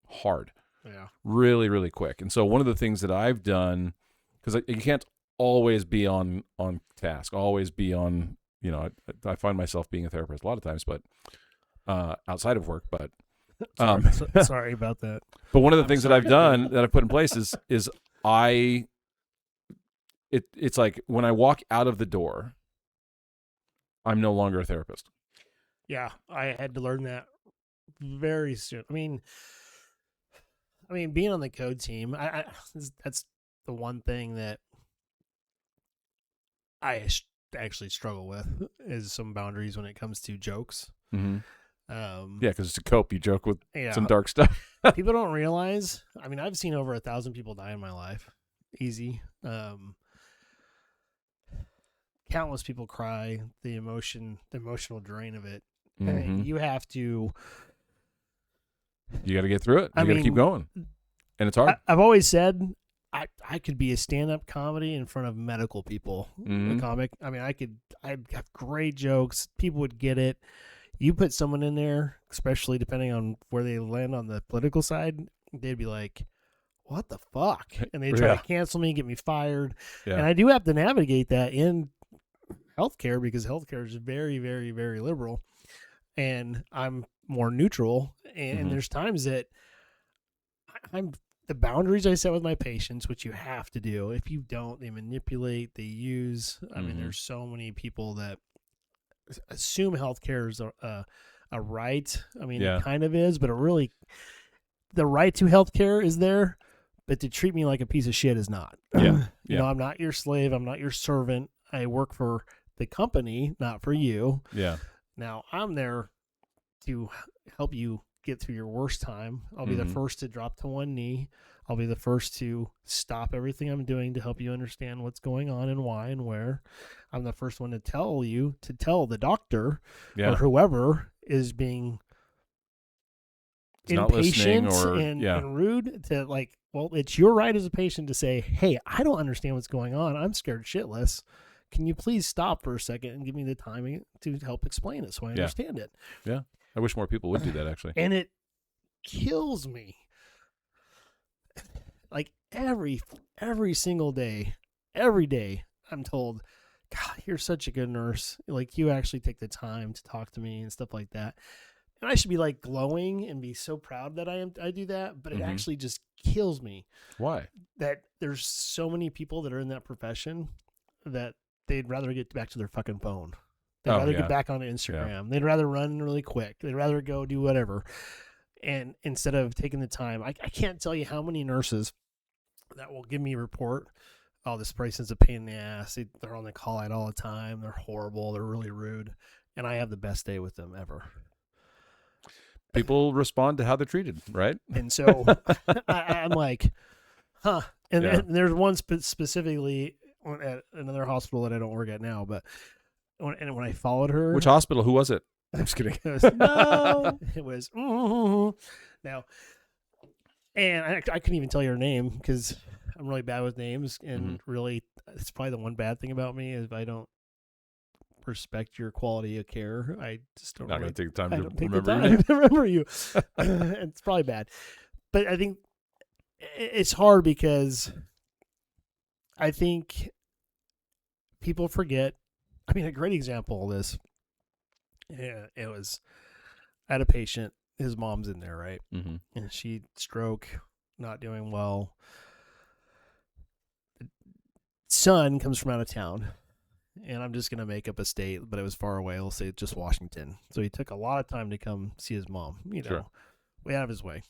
hard. Yeah. Really, really quick. And so one of the things that I've done, because you can't always be on task, always be on, I find myself being a therapist a lot of times, but outside of work, but sorry about that. But one of the things that I've done that I've put in place is it's like when I walk out of the door, I'm no longer a therapist. Yeah, I had to learn that very soon. I mean, being on the code team, that's the one thing that I actually struggle with is some boundaries when it comes to jokes. Mm-hmm. because to cope, you joke with some dark stuff. People don't realize. I mean, I've seen over 1,000 people die in my life. Easy. Countless people cry. The emotional drain of it. Mm-hmm. You have to. You got to get through it. You got to keep going, and it's hard. I've always said I could be a stand-up comedy in front of medical people. A comic. I mean, I'd have great jokes. People would get it. You put someone in there, especially depending on where they land on the political side, they'd be like, what the fuck? And they try to cancel me, get me fired. Yeah. And I do have to navigate that in healthcare because healthcare is very, very, very liberal. And I'm more neutral. And there's times that the boundaries I set with my patients, which you have to do. If you don't, they manipulate, they use. I mean, there's so many people that assume healthcare is a right. I mean, it kind of is, but the right to healthcare is there, but to treat me like a piece of shit is not. You know, I'm not your slave. I'm not your servant. I work for the company, not for you. Yeah. Now I'm there to help you get through your worst time. I'll be the first to drop to one knee. I'll be the first to stop everything I'm doing to help you understand what's going on and why and where. I'm the first one to tell the doctor or whoever is being impatient and rude to well, it's your right as a patient to say, hey, I don't understand what's going on. I'm scared shitless. Can you please stop for a second and give me the time to help explain it so I understand it? Yeah. I wish more people would do that, actually. And it kills me. Like every single day, every day, I'm told, God, you're such a good nurse. Like, you actually take the time to talk to me and stuff like that. And I should be like glowing and be so proud that I do that, but it actually just kills me. Why? That there's so many people that are in that profession that they'd rather get back to their fucking phone. They'd rather get back on Instagram. Yeah. They'd rather run really quick. They'd rather go do whatever. And instead of taking the time, I can't tell you how many nurses that will give me a report. Oh, this person's a pain in the ass. They're on the call out all the time. They're horrible. They're really rude. And I have the best day with them ever. People respond to how they're treated, right? And so I'm like, huh. And there's one specifically at another hospital that I don't work at now, but when I followed her. Which hospital? Who was it? I'm just kidding. It was now, and I couldn't even tell you her name because I'm really bad with names, and really, it's probably the one bad thing about me is if I don't respect your quality of care, I just don't. Not going to take the time to remember you. It's probably bad, but I think it's hard because I think people forget. I mean, a great example of this. Yeah, it was. I had a patient. His mom's in there, right? And she stroke, not doing well. Son comes from out of town, and I'm just gonna make up a state, but it was far away. I'll say just Washington. So he took a lot of time to come see his mom. You know, way out of his way.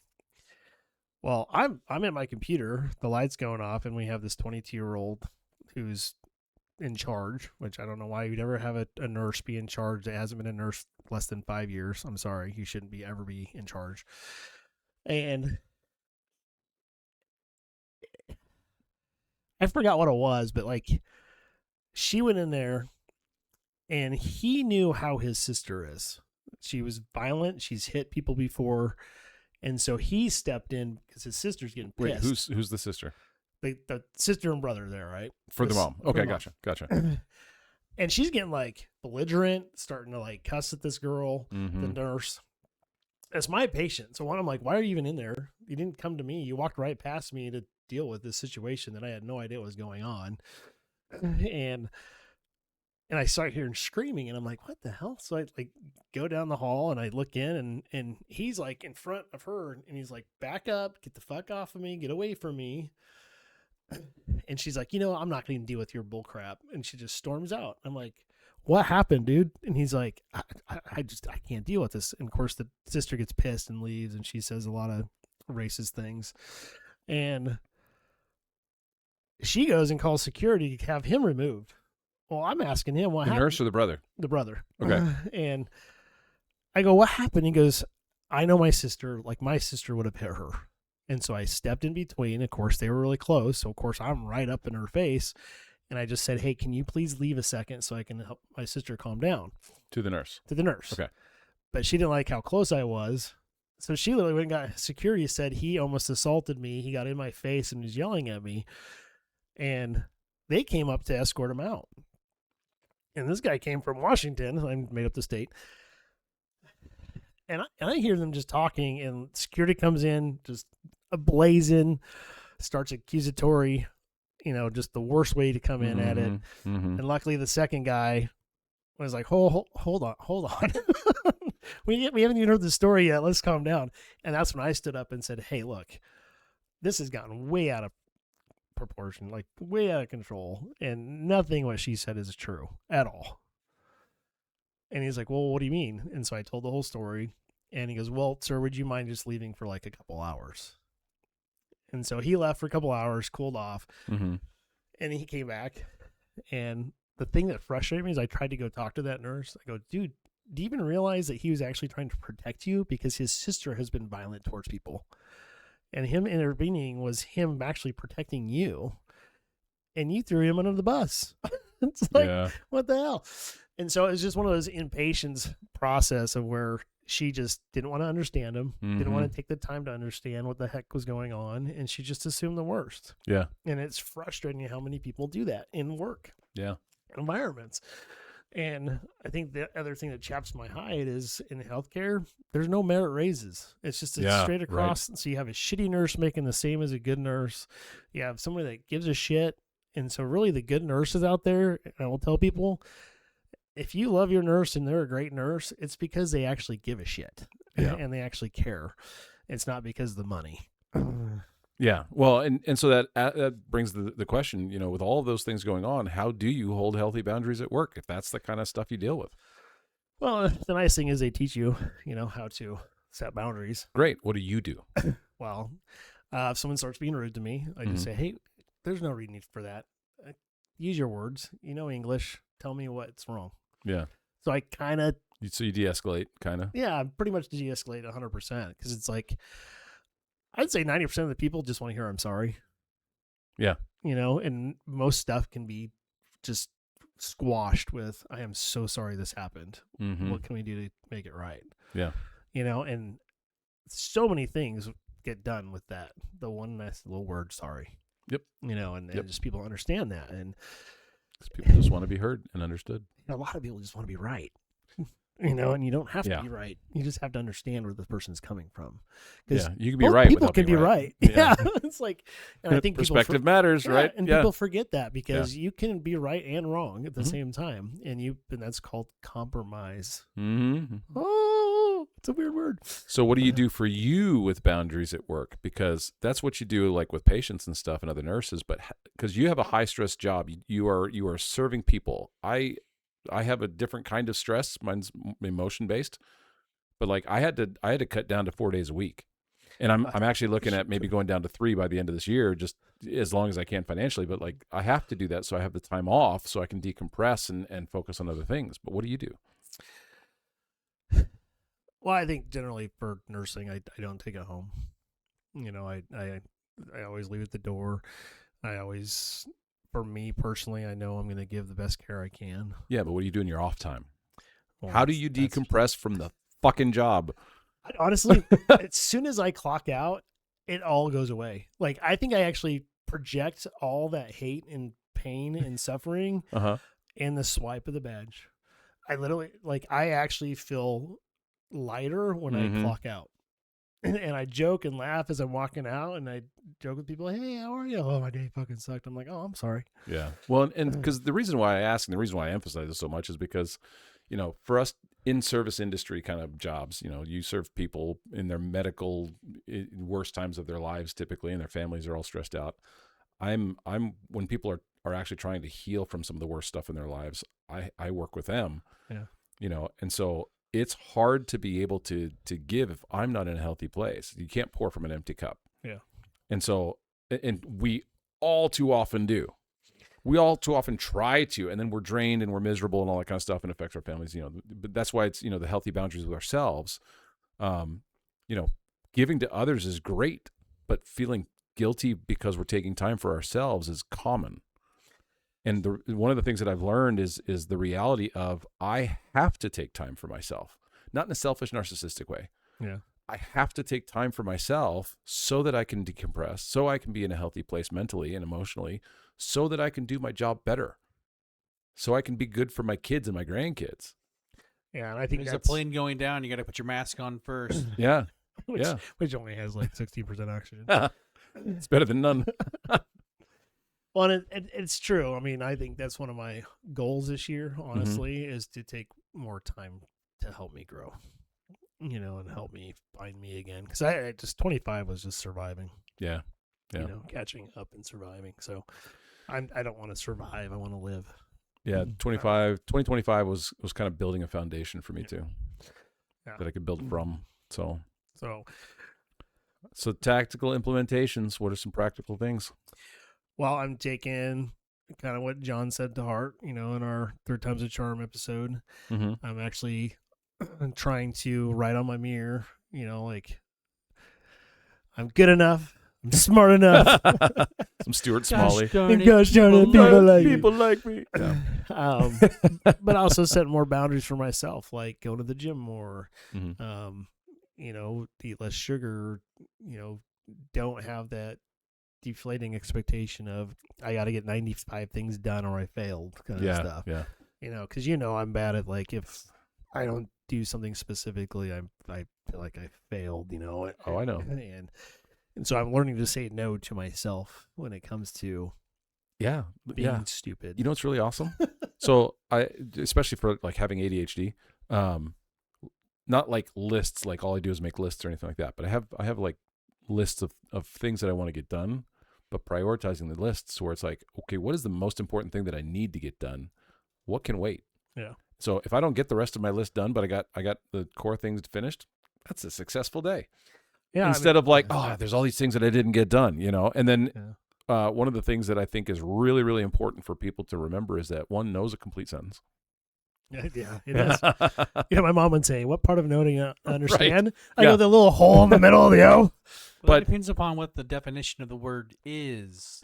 Well, I'm at my computer. The light's going off, and we have this 22-year-old who's in charge, which I don't know why you'd ever have a nurse be in charge that hasn't been a nurse less than 5 years. I'm sorry. You shouldn't ever be in charge. And I forgot what it was, but like she went in there and he knew how his sister is. She was violent. She's hit people before. And so he stepped in because his sister's getting pissed. Wait, who's the sister? The sister and brother there, right? For the mom. Okay, gotcha. And she's getting like belligerent, starting to like cuss at this girl, the nurse. It's my patient. So when I'm like, why are you even in there? You didn't come to me. You walked right past me to deal with this situation that I had no idea what was going on. And I start hearing screaming, and I'm like, what the hell? So I like go down the hall and I look in, and he's like in front of her, and he's like, back up, get the fuck off of me, get away from me. And she's like, I'm not going to deal with your bull crap. And she just storms out. I'm like, what happened, dude? And he's like, I can't deal with this. And of course the sister gets pissed and leaves, and she says a lot of racist things. And she goes and calls security to have him removed. Well, I'm asking him what happened. The nurse or the brother? The brother. Okay. And I go, what happened? He goes, I know my sister, like my sister would have hit her. And so I stepped in between. Of course, they were really close. So, of course, I'm right up in her face. And I just said, hey, can you please leave a second so I can help my sister calm down? To the nurse. To the nurse. Okay. But she didn't like how close I was. So she literally went and got security, said he almost assaulted me. He got in my face and was yelling at me. And they came up to escort him out. And this guy came from Washington. I made up the state. And I hear them just talking, and security comes in, just ablazing, starts accusatory, just the worst way to come in at it. Mm-hmm. And luckily, the second guy was like, hold on. we haven't even heard the story yet. Let's calm down. And that's when I stood up and said, hey, look, this has gotten way out of proportion, like way out of control. And nothing what she said is true at all. And he's like, well, what do you mean? And so I told the whole story. And he goes, well, sir, would you mind just leaving for like a couple hours? And so he left for a couple hours, cooled off. Mm-hmm. And he came back. And the thing that frustrated me is I tried to go talk to that nurse. I go, dude, do you even realize that he was actually trying to protect you? Because his sister has been violent towards people. And him intervening was him actually protecting you. And you threw him under the bus. It's like, what the hell? And so it was just one of those impatience process of where she just didn't want to understand him, didn't want to take the time to understand what the heck was going on, and she just assumed the worst. Yeah. And it's frustrating how many people do that in work environments. And I think the other thing that chaps my hide is in healthcare, there's no merit raises. It's just straight across. Right. So you have a shitty nurse making the same as a good nurse. You have somebody that gives a shit. And so really the good nurses out there, and I will tell people, if you love your nurse and they're a great nurse, it's because they actually give a shit and they actually care. It's not because of the money. Yeah. Well, and so that brings the question, with all of those things going on, how do you hold healthy boundaries at work if that's the kind of stuff you deal with? Well, the nice thing is they teach you, how to set boundaries. Great. What do you do? Well, if someone starts being rude to me, I just say, hey, there's no need for that. Use your words. You know English. Tell me what's wrong. Yeah. So I kind of. So you de-escalate, kind of. Yeah, pretty much de-escalate 100% because it's like, I'd say 90% of the people just want to hear I'm sorry. Yeah. And most stuff can be just squashed with, I am so sorry this happened. Mm-hmm. What can we do to make it right? Yeah. And so many things get done with that. The one nice little word, sorry. Yep. And just people understand that. And people just want to be heard and understood. A lot of people just want to be right. And you don't have to be right. You just have to understand where the person's coming from. Yeah, you can be right. People can be right. Yeah. It's like, and I think perspective matters, right? And people forget that because you can be right and wrong at the same time. And that's called compromise. Mm-hmm. Oh, it's a weird word. So what do you do for you with boundaries at work? Because that's what you do like with patients and stuff and other nurses, but because you have a high stress job, you are serving people. I have a different kind of stress. Mine's emotion based, but like I had to cut down to 4 days a week, and I'm actually looking at maybe going down to 3 by the end of this year, just as long as I can financially. But like I have to do that so I have the time off so I can decompress and focus on other things. But what do you do? Well, I think generally for nursing, I don't take it home. I always leave at the door. For me personally, I know I'm going to give the best care I can. Yeah, but what do you do in your off time? Well, how do you decompress from the fucking job? Honestly, as soon as I clock out, it all goes away. Like, I think I actually project all that hate and pain and suffering in the swipe of the badge. I actually feel lighter when I clock out. And I joke and laugh as I'm walking out, and I joke with people, hey, how are you? Oh, my day fucking sucked. I'm like, oh, I'm sorry. Yeah. Well, and because the reason why I ask and the reason why I emphasize this so much is because, for us in service industry kind of jobs, you serve people in their medical worst times of their lives typically, and their families are all stressed out. I'm when people are actually trying to heal from some of the worst stuff in their lives, I work with them. Yeah. And so it's hard to be able to give if I'm not in a healthy place. You can't pour from an empty cup. Yeah. And so, and we all too often do. we all too often try to, and then we're drained and we're miserable and all that kind of stuff, and affects our families. But that's why it's the healthy boundaries with ourselves. Giving to others is great, but feeling guilty because we're taking time for ourselves is common. And one of the things that I've learned is the reality of I have to take time for myself, not in a selfish, narcissistic way. Yeah. I have to take time for myself so that I can decompress, so I can be in a healthy place mentally and emotionally, so that I can do my job better, so I can be good for my kids and my grandkids. Yeah, and I think there's a plane going down. You got to put your mask on first. Yeah. Which only has like 60% oxygen. It's better than none. Well, and it's true. I mean, I think that's one of my goals this year, honestly, is to take more time to help me grow, and help me find me again. Because I just 25 was just surviving. Yeah. Catching up and surviving. So I don't want to survive. I want to live. Yeah, 2025 was kind of building a foundation for me too, that I could build from. So tactical implementations. What are some practical things? Well, I'm taking kind of what John said to heart, in our 3 Times a Charm episode. Mm-hmm. I'm actually trying to write on my mirror, like, I'm good enough. I'm smart enough. Some Stuart Smalley. Gosh darn it, people like me. Yeah. But also set more boundaries for myself, like go to the gym more, Mm-hmm. Eat less sugar, don't have that deflating expectation of I got to get 95 things done or I failed kind of stuff. Yeah. Because I'm bad at, like, if I don't do something specifically, I feel like I failed. Oh, I know. And so I'm learning to say no to myself when it comes to being stupid. What's really awesome? So especially for like having ADHD, not like lists, like all I do is make lists or anything like that, but I have like lists of things that I want to get done, but prioritizing the lists where it's like, okay, what is the most important thing that I need to get done? What can wait? Yeah. So if I don't get the rest of my list done, but I got the core things finished, that's a successful day. Yeah. Instead of like, there's all these things that I didn't get done, And then one of the things that I think is really, really important for people to remember is that one knows a complete sentence. Yeah, it is. My mom would say, what part of no do you understand? Right. I know the little hole in the middle of the O. Well, but it depends upon what the definition of the word is.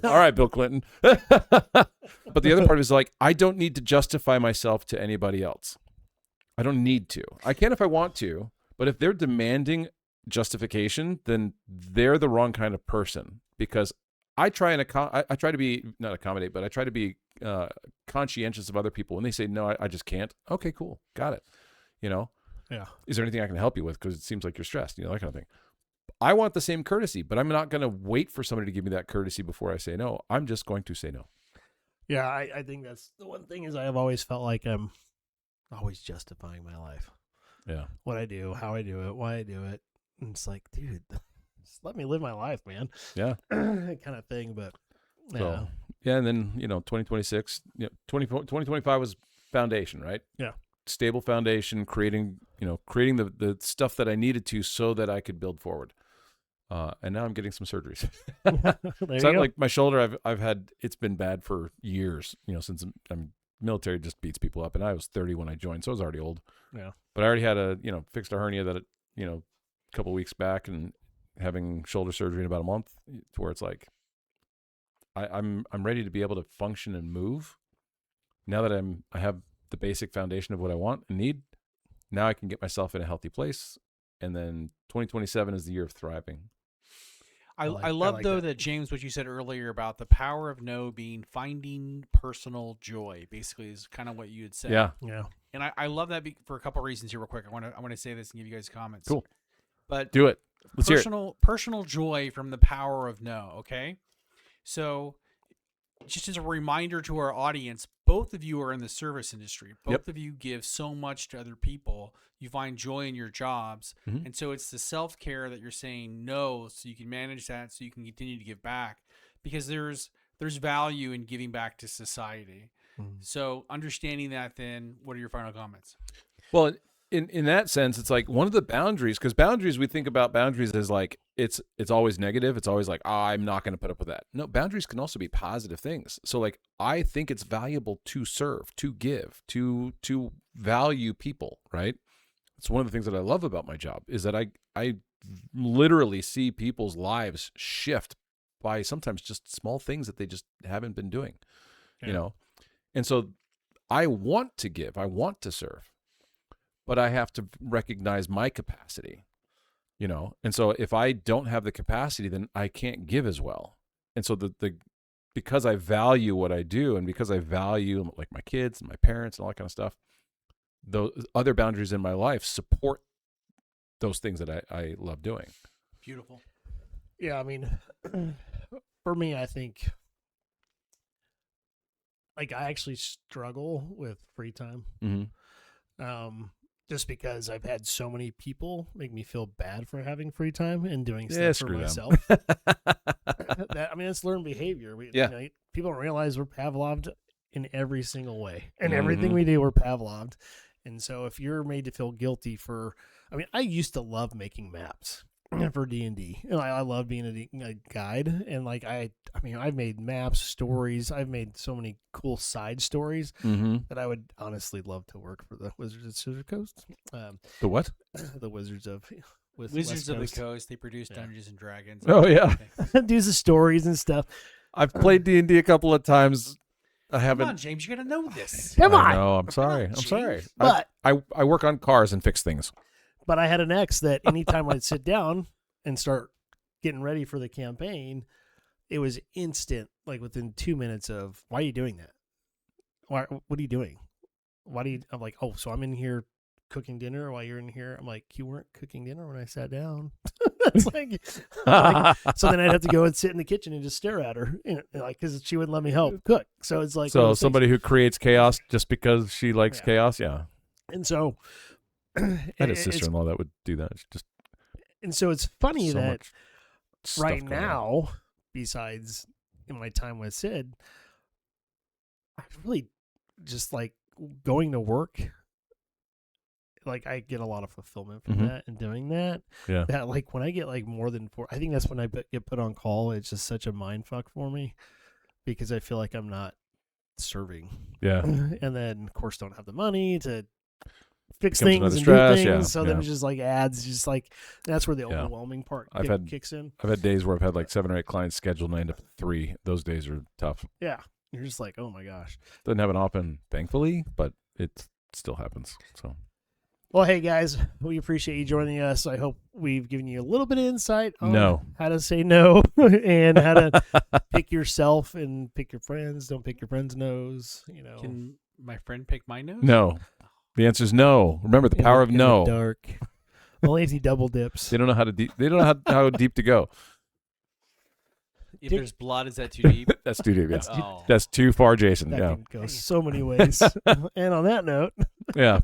All right, Bill Clinton. But the other part is like, I don't need to justify myself to anybody else. I don't need to. I can if I want to, but if they're demanding justification, then they're the wrong kind of person, because I try to be not accommodate, but I try to be conscientious of other people. When they say no, I just can't. Okay, cool, got it. Yeah. Is there anything I can help you with? Because it seems like you're stressed. That kind of thing. I want the same courtesy, but I'm not going to wait for somebody to give me that courtesy before I say no. I'm just going to say no. Yeah, I think that's the one thing is I have always felt like I'm always justifying my life. Yeah. What I do, how I do it, why I do it. And it's like, dude, just let me live my life, man. Yeah. Kind of thing, but yeah. So, and then, 2026, 2025 was foundation, right? Yeah. Stable foundation, creating the stuff that I needed to so that I could build forward. And now I'm getting some surgeries. So like my shoulder, I've had, it's been bad for years, since I'm military just beats people up, and I was 30 when I joined, so I was already old. Yeah. But I already had fixed a hernia that, a couple weeks back, and having shoulder surgery in about a month, to where it's like, I'm ready to be able to function and move. Now that I have the basic foundation of what I want and need, now I can get myself in a healthy place. And then 2027 is the year of thriving. I love that, James, what you said earlier about the power of no being finding personal joy, basically, is kind of what you had said. Yeah. Yeah. And I love that for a couple of reasons here real quick. I want to say this and give you guys comments. Cool. But do it. Let's hear it. Personal joy from the power of no, okay? So just as a reminder to our audience, both of you are in the service industry. Both of you give so much to other people. You find joy in your jobs. Mm-hmm. And so it's the self-care that you're saying no, so you can manage that, so you can continue to give back, because there's value in giving back to society. Mm-hmm. So understanding that, then what are your final comments? Well, in that sense, it's like one of the boundaries, because boundaries, we think about boundaries as like it's always negative. It's always like, I'm not going to put up with that. No, boundaries can also be positive things. So like, I think it's valuable to serve, to give, to value people, right? It's one of the things that I love about my job is that I literally see people's lives shift by sometimes just small things that they just haven't been doing, you know? And so I want to give, I want to serve, but I have to recognize my capacity, you know? And so if I don't have the capacity, then I can't give as well. And so because I value what I do, and because I value like my kids and my parents and all that kind of stuff, those other boundaries in my life support those things that I love doing. Beautiful. Yeah, I mean, for me, I think, like, I actually struggle with free time. Mm-hmm. Just because I've had so many people make me feel bad for having free time and doing stuff for myself. I mean, it's learned behavior. People don't realize we're Pavloved in every single way. And everything we do, we're Pavloved. And so if you're made to feel guilty for, I mean, I used to love making maps for D&D. And I love being a guide. And like, I mean, I've made maps, stories. I've made so many cool side stories that I would honestly love to work for the Wizards of Scissor Coast. The what? The Wizards of Wizards of the Coast. They produce Dungeons and Dragons. Oh, yeah. Do the stories and stuff. I've played D&D a couple of times. I haven't. Come on, James, you got to know this. Come on. No, I'm sorry. I'm sorry. But I work on cars and fix things. But I had an ex that anytime I'd sit down and start getting ready for the campaign, it was instant, like within 2 minutes of, why are you doing that? What are you doing? I'm like, oh, so I'm in here cooking dinner while you're in here. I'm like, you weren't cooking dinner when I sat down. It's like, so then I'd have to go and sit in the kitchen and just stare at her, like, because she wouldn't let me help cook. So it's like, so somebody who creates chaos just because she likes chaos, And so I had a sister-in-law that would do that. And so it's funny so that right going on. now, besides in my time with Sid, I really just like going to work. Like, I get a lot of fulfillment from that and doing that. Yeah. That, like, when I get like more than 4, I think that's when I get put on call. It's just such a mind fuck for me because I feel like I'm not serving. Yeah. And then, of course, don't have the money to fix Becomes things and stress, do things. yeah, So then it just like adds, just like, that's where the overwhelming part kicks in. I've had days where I've had like 7 or 8 clients scheduled and I end up at 3. Those days are tough. Yeah. You're just like, oh my gosh. Doesn't happen often, thankfully, but it still happens. So. Well, hey guys, we appreciate you joining us. I hope we've given you a little bit of insight on how to say no and how to pick yourself and pick your friends. Don't pick your friend's nose. You know, can my friend pick my nose? No, the answer is no. Remember the power of no. Dark. Only if he double dips. They don't know how to. They don't know how deep to go. If there's blood, is that too deep? That's too deep. Yeah. That's too far, Jason. That can go so many ways. And on that note,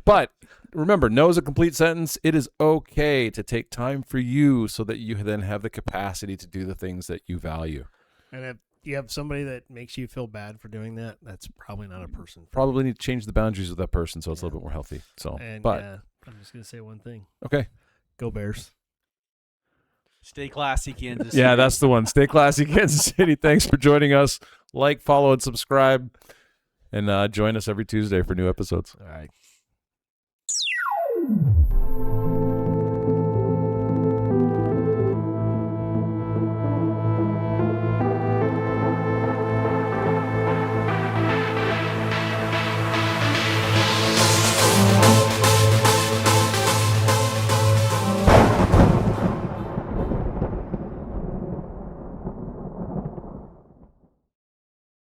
but remember, no is a complete sentence. It is okay to take time for you so that you then have the capacity to do the things that you value. And if you have somebody that makes you feel bad for doing that, that's probably not a person. Probably need to change the boundaries of that person so it's a little bit more healthy. So, I'm just gonna say one thing. Okay. Go Bears. Stay classy, Kansas City. Yeah, that's the one. Stay classy, Kansas City. Thanks for joining us. Like, follow, and subscribe. And join us every Tuesday for new episodes. All right.